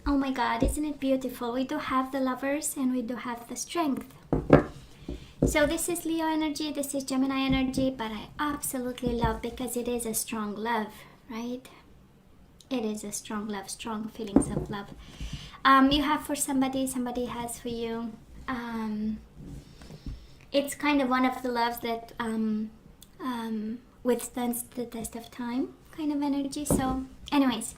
Oh my God, isn't it beautiful? We do have the Lovers and we do have the Strength. So this is Leo energy, this is Gemini energy, but I absolutely love because it is a strong love, right? It is a strong love, strong feelings of love. You have for somebody, somebody has for you. It's kind of one of the loves that withstands the test of time kind of energy. So anyways,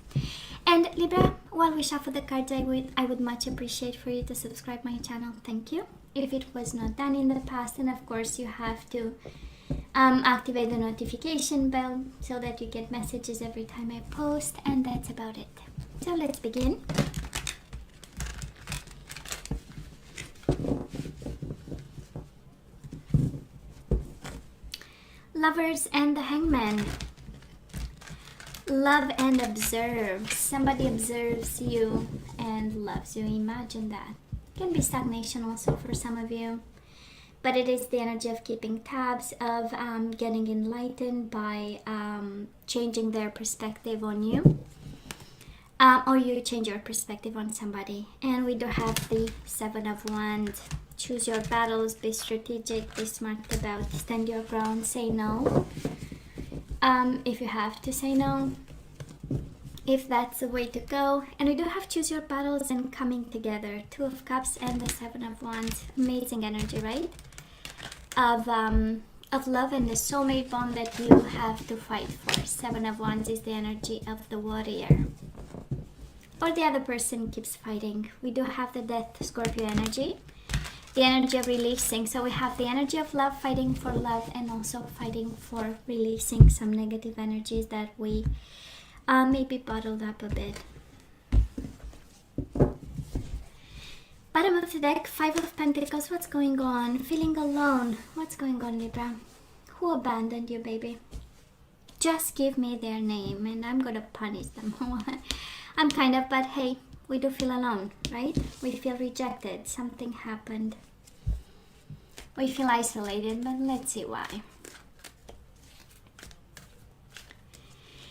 and Libra, while we shuffle the cards, I would much appreciate for you to subscribe my channel. Thank you if it was not done in the past, and of course you have to activate the notification bell so that you get messages every time I post, and that's about it. So let's begin. Lovers and the Hangman. Love and observe. Somebody observes you and loves you. Imagine that. Can be stagnation also for some of you, but it is the energy of keeping tabs, of getting enlightened by changing their perspective on you, or you change your perspective on somebody. And we do have the Seven of Wands. Choose your battles, be strategic, be smart about, stand your ground, say no. If you have to say no, if that's the way to go. And we do have choose your battles and coming together. Two of Cups and the Seven of Wands. Amazing energy, right? Of love and the soulmate bond that you have to fight for. Seven of Wands is the energy of the warrior, or the other person keeps fighting. We do have the Death Scorpio energy, the energy of releasing. So we have the energy of love, fighting for love, and also fighting for releasing some negative energies that we maybe bottled up a bit. Bottom of the deck, Five of Pentacles. What's going on? Feeling alone. What's going on, Libra? Who abandoned you, baby? Just give me their name and I'm gonna punish them. I'm kind of, but hey, we do feel alone, right? We feel rejected. Something happened. We feel isolated, but let's see why.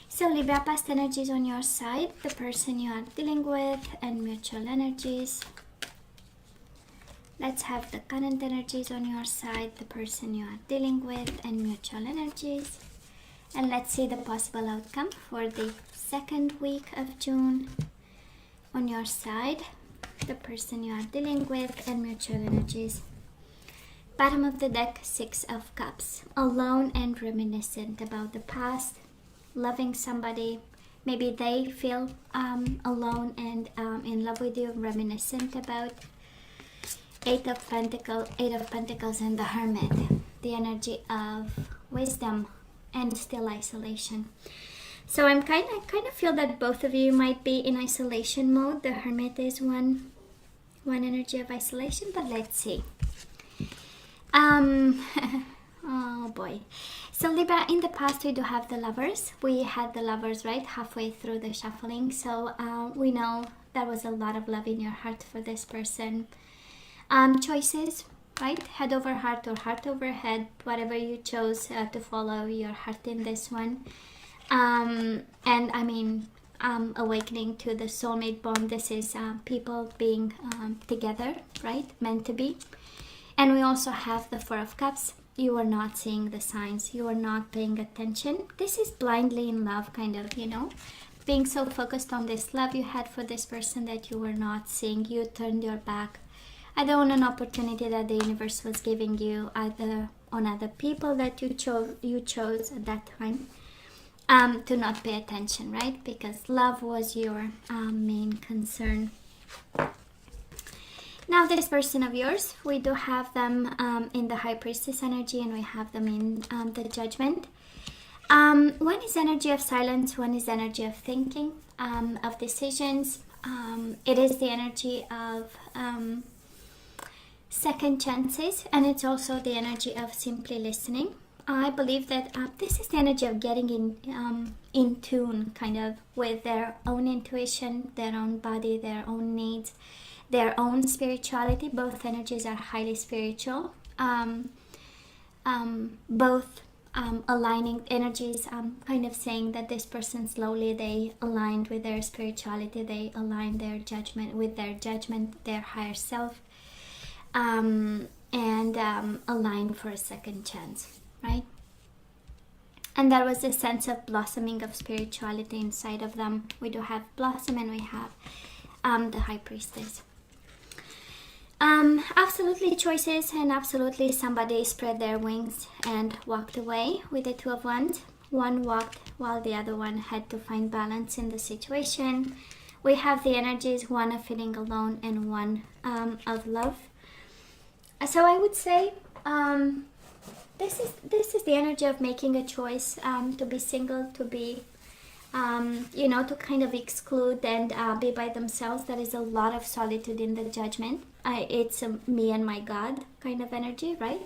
So Libra, past energies on your side, the person you are dealing with, and mutual energies. Let's have the current energies on your side, the person you are dealing with, and mutual energies. And let's see the possible outcome for the second week of June. On your side, the person you are dealing with, and mutual energies. Bottom of the deck, Six of Cups. Alone and reminiscent about the past. Loving somebody. Maybe they feel alone and in love with you. Reminiscent about. Eight of Pentacles and the Hermit. The energy of wisdom and still isolation. So I'm kind of feel that both of you might be in isolation mode. The Hermit is one energy of isolation, but let's see. Oh boy. So Libra, in the past we do have the Lovers. We had the Lovers right halfway through the shuffling. So we know there was a lot of love in your heart for this person. Choices, right? Head over heart or heart over head, whatever you chose to follow your heart in this one. And I mean, awakening to the soulmate bond. This is people being together, right? Meant to be. And we also have the Four of Cups. You are not seeing the signs. You are not paying attention. This is blindly in love, kind of, you know. Being so focused on this love you had for this person that you were not seeing. You turned your back either on an opportunity that the universe was giving you, either on other people that you chose at that time, to not pay attention, right? Because love was your main concern. Now this person of yours, we do have them in the High Priestess energy, and we have them in the Judgment. One is energy of silence, one is energy of thinking, of decisions. It is the energy of second chances, and it's also the energy of simply listening. I believe that this is the energy of getting in tune kind of with their own intuition, their own body, their own needs, their own spirituality. Both energies are highly spiritual. Both aligning energies, kind of saying that this person slowly they aligned with their spirituality, they aligned their judgment with their judgment, their higher self, and aligned for a second chance, right? And there was a sense of blossoming of spirituality inside of them. We do have blossom, and we have the High Priestess. Absolutely choices, and absolutely somebody spread their wings and walked away with the Two of Wands. One walked while the other one had to find balance in the situation. We have the energies, one of feeling alone and one of love. So I would say this is the energy of making a choice, to be single, to be to kind of exclude and be by themselves. There is a lot of solitude in the judgment. It's a me and my God kind of energy, right?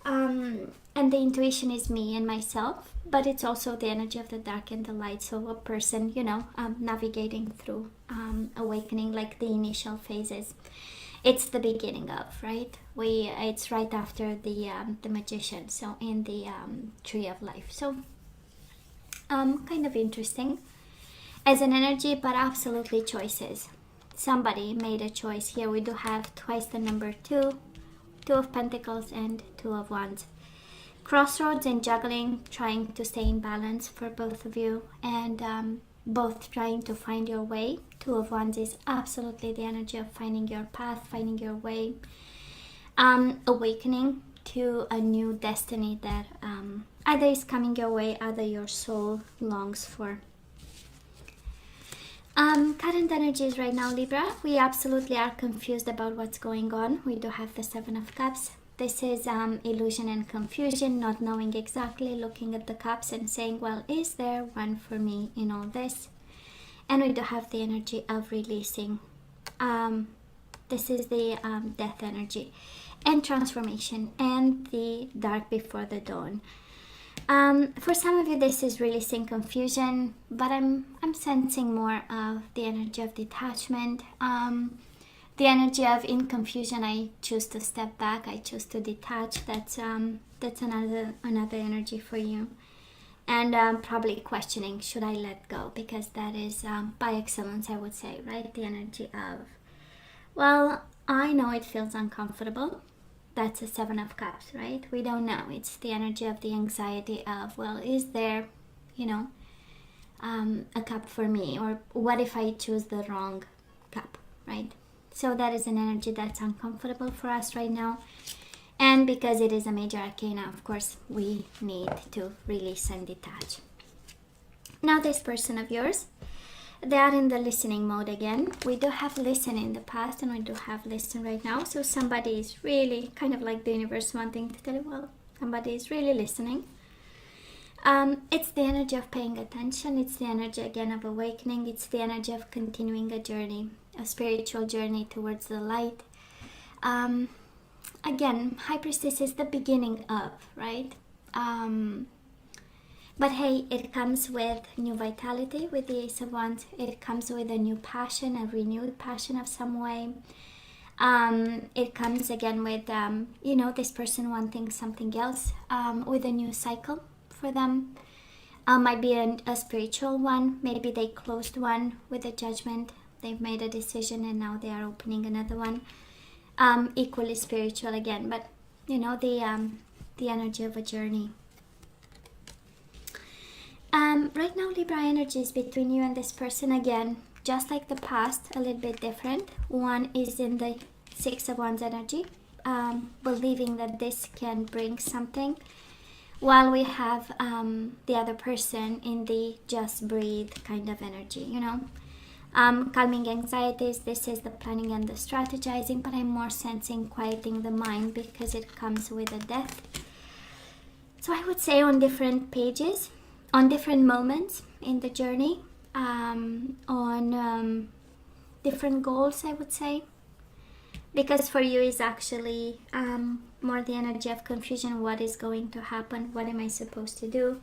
And the intuition is me and myself, but it's also the energy of the dark and the light. So a person, navigating through awakening, like the initial phases. It's the beginning of, right? It's right after the Magician, so in the Tree of Life. So kind of interesting as an energy, but absolutely choices. Somebody made a choice here. We do have twice the number 2, Two of Pentacles and Two of Wands. Crossroads and juggling, trying to stay in balance for both of you, and both trying to find your way. Two of Wands is absolutely the energy of finding your path, finding your way, awakening to a new destiny that either is coming your way, either your soul longs for. Current energies right now, Libra, we absolutely are confused about what's going on. We do have the Seven of Cups. This is illusion and confusion, not knowing exactly, looking at the cups and saying, well, is there one for me in all this? And we do have the energy of releasing. This is the death energy and transformation and the dark before the dawn. For some of you, this is releasing confusion, but I'm sensing more of the energy of detachment. The energy of, in confusion, I choose to step back, I choose to detach. That's another energy for you. And probably questioning, should I let go? Because that is, by excellence, I would say, right? The energy of, well, I know it feels uncomfortable. That's a Seven of Cups, right? We don't know. It's the energy of the anxiety of, well, is there, a cup for me? Or what if I choose the wrong cup, right? So that is an energy that's uncomfortable for us right now. And because it is a major arcana, of course, we need to release and detach. Now this person of yours, they are in the listening mode again. We do have listen in the past and we do have listen right now. So somebody is really kind of like the universe wanting to tell you, well, somebody is really listening. It's the energy of paying attention. It's the energy again of awakening. It's the energy of continuing a journey, a spiritual journey towards the light. Again, High Priestess is the beginning of, right? But hey, it comes with new vitality with the Ace of Wands. It comes with a new passion, a renewed passion of some way. It comes again with, this person wanting something else, with a new cycle for them. Might be a spiritual one. Maybe they closed one with a judgment. They've made a decision and now they are opening another one. Equally spiritual again, but the energy of a journey. Right now, Libra, energy is between you and this person again, just like the past, a little bit different. One is in the Six of Wands energy, believing that this can bring something, while we have the other person in the just breathe kind of energy, calming anxieties. This is the planning and the strategizing, but I'm more sensing quieting the mind because it comes with a death. So I would say on different pages, on different moments in the journey, on different goals, I would say, because for you is actually more the energy of confusion. What is going to happen? What am I supposed to do?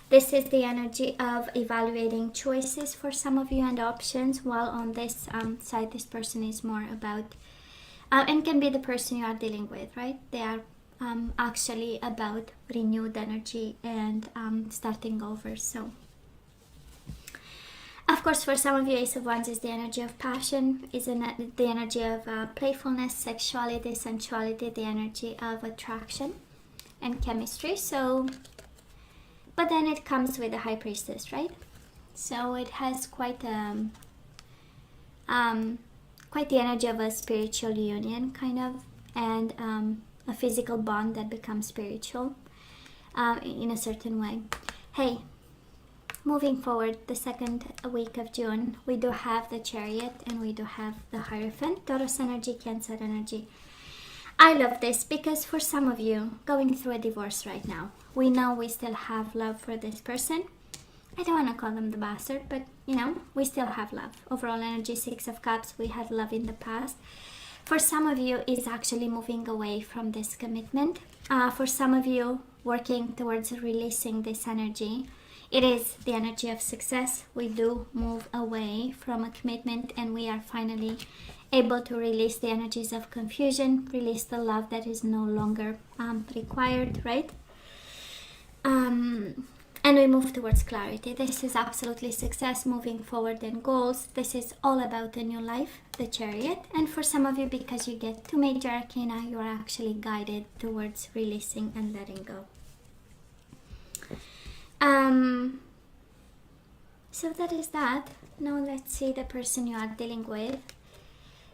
This is the energy of evaluating choices for some of you and options, while on this side, this person is more about, and can be the person you are dealing with, right? They are actually about renewed energy and starting over. So of course, for some of you, Ace of Wands is the energy of passion, is the energy of playfulness, sexuality, sensuality, the energy of attraction and chemistry. So, but then it comes with the High Priestess, right? So it has quite the energy of a spiritual union, kind of, and a physical bond that becomes spiritual in a certain way. Hey. Moving forward, the second week of June, we do have the Chariot and we do have the Hierophant, Taurus energy, Cancer energy. I love this because for some of you going through a divorce right now, we know we still have love for this person. I don't want to call them the bastard, but you know, we still have love. Overall energy, Six of Cups, we had love in the past. For some of you, is actually moving away from this commitment. For some of you, working towards releasing this energy. It is the energy of success. We do move away from a commitment and we are finally able to release the energies of confusion, release the love that is no longer required, right? And we move towards clarity. This is absolutely success, moving forward in goals. This is all about a new life, the Chariot. And for some of you, because you get two major arcana, you are actually guided towards releasing and letting go. So that is that. Now let's see the person you are dealing with.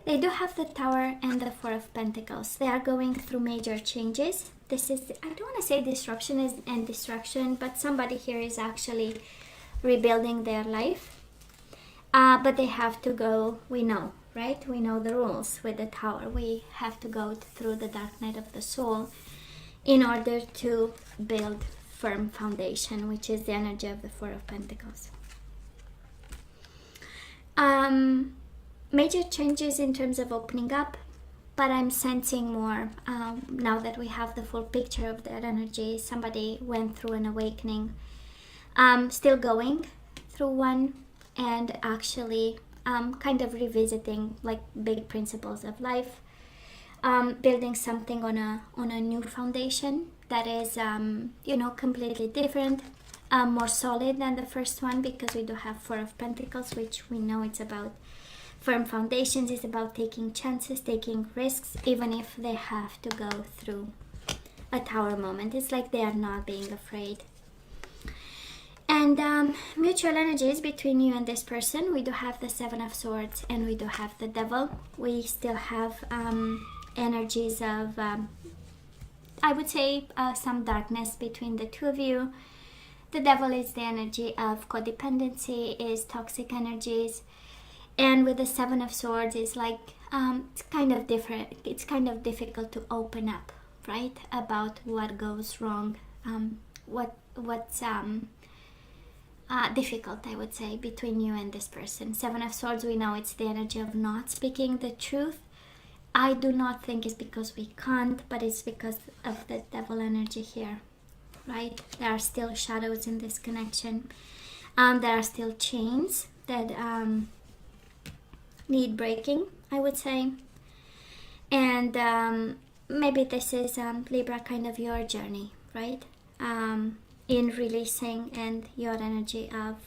They do have the Tower and the Four of Pentacles. They are going through major changes. This is, I don't want to say disruption and destruction, but somebody here is actually rebuilding their life. But they have to go, we know, right? We know the rules with the Tower. We have to go through the dark night of the soul in order to build firm foundation, which is the energy of the Four of Pentacles. Major changes in terms of opening up, but I'm sensing more now that we have the full picture of that energy. Somebody went through an awakening, still going through one, and actually kind of revisiting like big principles of life, building something on a new foundation that is completely different, more solid than the first one, because we do have Four of Pentacles, which we know it's about firm foundations. It's about taking chances, taking risks, even if they have to go through a Tower moment. It's like they are not being afraid. And mutual energies between you and this person, we do have the Seven of Swords and we do have the Devil. We still have energies of I would say some darkness between the two of you. The Devil is the energy of codependency, is toxic energies, and with the Seven of Swords is like it's kind of different. It's kind of difficult to open up, right, about what goes wrong, what's difficult, I would say, between you and this person. Seven of Swords, we know it's the energy of not speaking the truth. I do not think it's because we can't, but it's because of the Devil energy here, right? There are still shadows in this connection. There are still chains that need breaking, I would say. And maybe this is, Libra, kind of your journey, right? In releasing and your energy of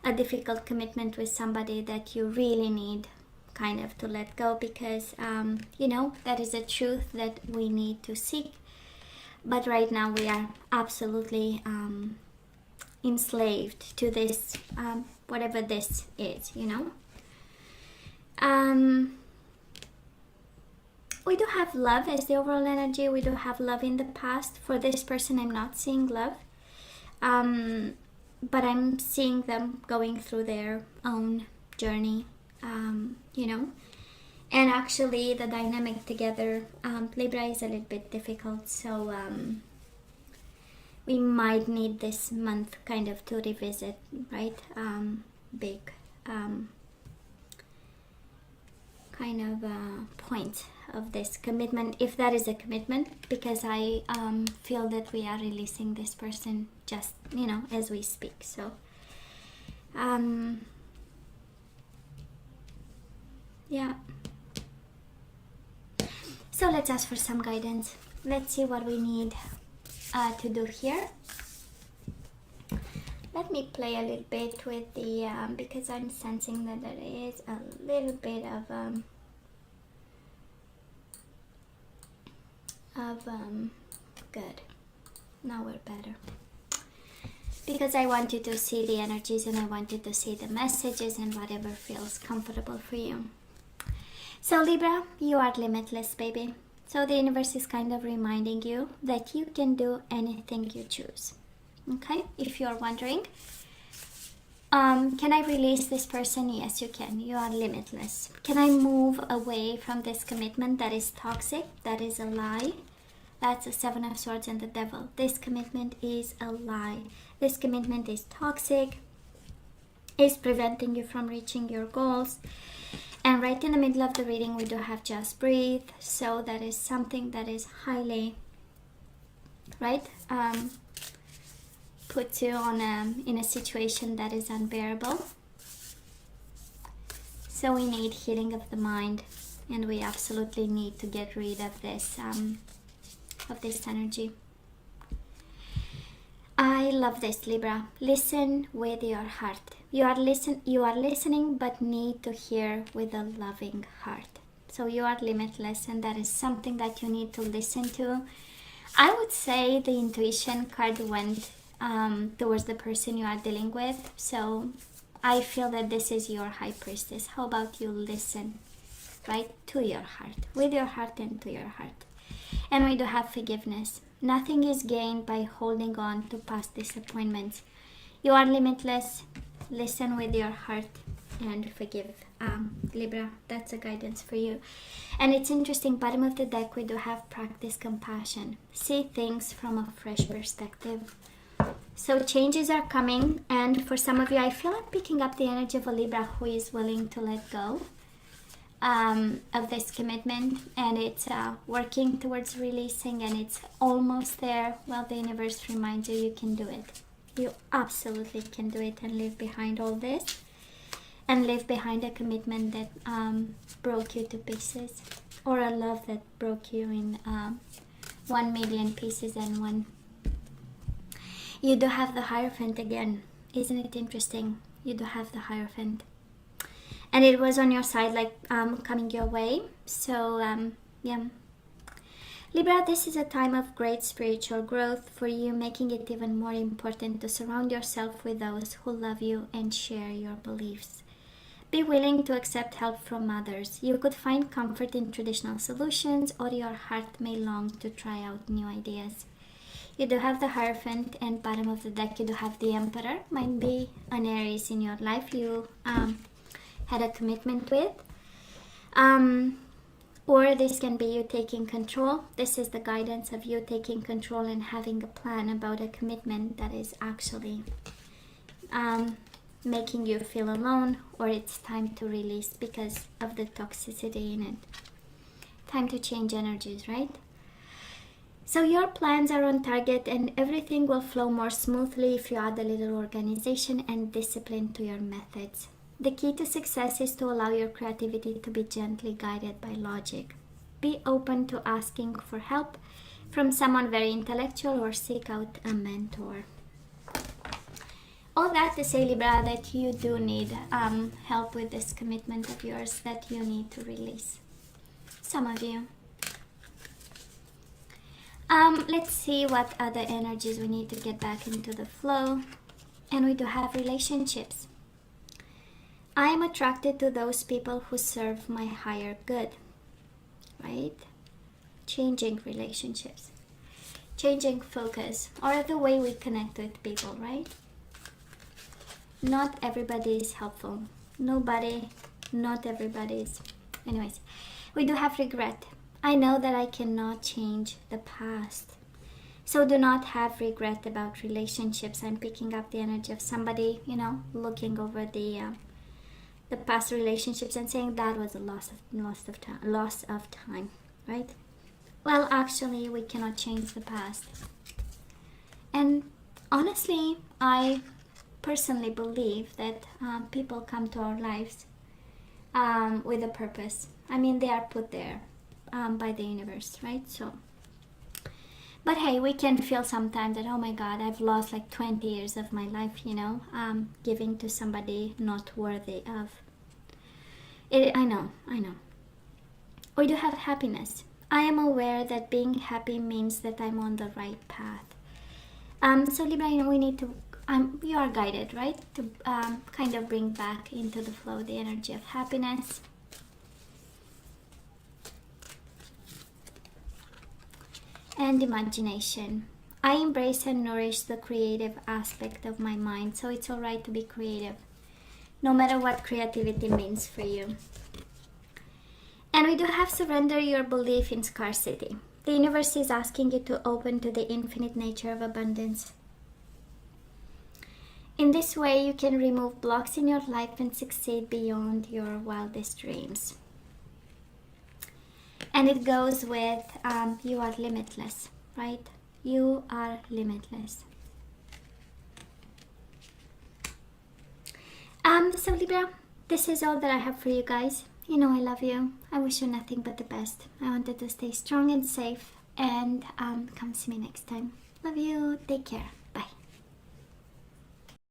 a difficult commitment with somebody that you really need kind of to let go, because that is a truth that we need to seek, but right now we are absolutely enslaved to this, whatever this is, we do have love as the overall energy. We do have love in the past. For this person, I'm not seeing love, but I'm seeing them going through their own journey. And actually the dynamic together, Libra, is a little bit difficult, so we might need this month kind of to revisit, right? Big kind of point of this commitment, if that is a commitment, because I feel that we are releasing this person just as we speak. So yeah, so let's ask for some guidance. let's see what we need to do here. Let me play a little bit with the, because I'm sensing that there is a little bit of good. Now we're better. Because I want you to see the energies and I want you to see the messages and whatever feels comfortable for you. So Libra, you are limitless, baby. So the universe is kind of reminding you that you can do anything you choose. Okay, if you're wondering, can I release this person? Yes, you can. You are limitless. Can I move away from this commitment that is toxic, that is a lie? That's the Seven of Swords and the Devil. This commitment is a lie. This commitment is toxic, is preventing you from reaching your goals. And right in the middle of the reading, we do have just breathe. So that is something that is highly, right, puts you on in a situation that is unbearable. So we need healing of the mind, and we absolutely need to get rid of this energy. I love this, Libra. Listen with your heart. You are listening, but need to hear with a loving heart. So you are limitless, and that is something that you need to listen to. I would say the intuition card went towards the person you are dealing with. So I feel that this is your high priestess. How about you listen, right, to your heart, with your heart and to your heart. And we do have forgiveness. Nothing is gained by holding on to past disappointments. You are limitless. Listen with your heart and forgive. Libra, that's a guidance for you. And it's interesting, bottom of the deck, we do have practice compassion. See things from a fresh perspective. So changes are coming, and for some of you, I feel like picking up the energy of a Libra who is willing to let go of this commitment, and it's working towards releasing, and it's almost there. Well, the universe reminds you can do it. You absolutely can do it, and leave behind all this, and leave behind a commitment that broke you to pieces, or a love that broke you in 1 million pieces and one. You do have the Hierophant again. Isn't it interesting? You do have the Hierophant. And it was on your side, like coming your way. So, yeah. Libra, this is a time of great spiritual growth for you, making it even more important to surround yourself with those who love you and share your beliefs. Be willing to accept help from others. You could find comfort in traditional solutions, or your heart may long to try out new ideas. You do have the Hierophant, and bottom of the deck you do have the Emperor. Might be an Aries in your life you had a commitment with. Or this can be you taking control. This is the guidance of you taking control and having a plan about a commitment that is actually making you feel alone, or it's time to release because of the toxicity in it. Time to change energies, right? So your plans are on target, and everything will flow more smoothly if you add a little organization and discipline to your methods. The key to success is to allow your creativity to be gently guided by logic. Be open to asking for help from someone very intellectual, or seek out a mentor. All that to say, Libra, that you do need help with this commitment of yours that you need to release. Some of you. Let's see what other energies we need to get back into the flow. And we do have relationships. I am attracted to those people who serve my higher good, right? Changing relationships, changing focus, or the way we connect with people, right? Not everybody is helpful. Not everybody is. Anyways, we do have regret. I know that I cannot change the past. So do not have regret about relationships. I'm picking up the energy of somebody, looking over the past relationships and saying that was a loss of time, right? Well, actually, we cannot change the past. And honestly, I personally believe that people come to our lives with a purpose. I mean, they are put there by the universe, right? So But hey, we can feel sometimes that, oh my God, I've lost like 20 years of my life, you know, giving to somebody not worthy of it. I know. We do have happiness. I am aware that being happy means that I'm on the right path. So Libra, we need to, you are guided, right? To kind of bring back into the flow the energy of happiness. And imagination. I embrace and nourish the creative aspect of my mind, so it's alright to be creative, no matter what creativity means for you. And we do have surrender your belief in scarcity. The universe is asking you to open to the infinite nature of abundance. In this way, you can remove blocks in your life and succeed beyond your wildest dreams. And it goes with, you are limitless, right? You are limitless. So Libra, this is all that I have for you guys. You know I love you. I wish you nothing but the best. I wanted to stay strong and safe. And come see me next time. Love you. Take care.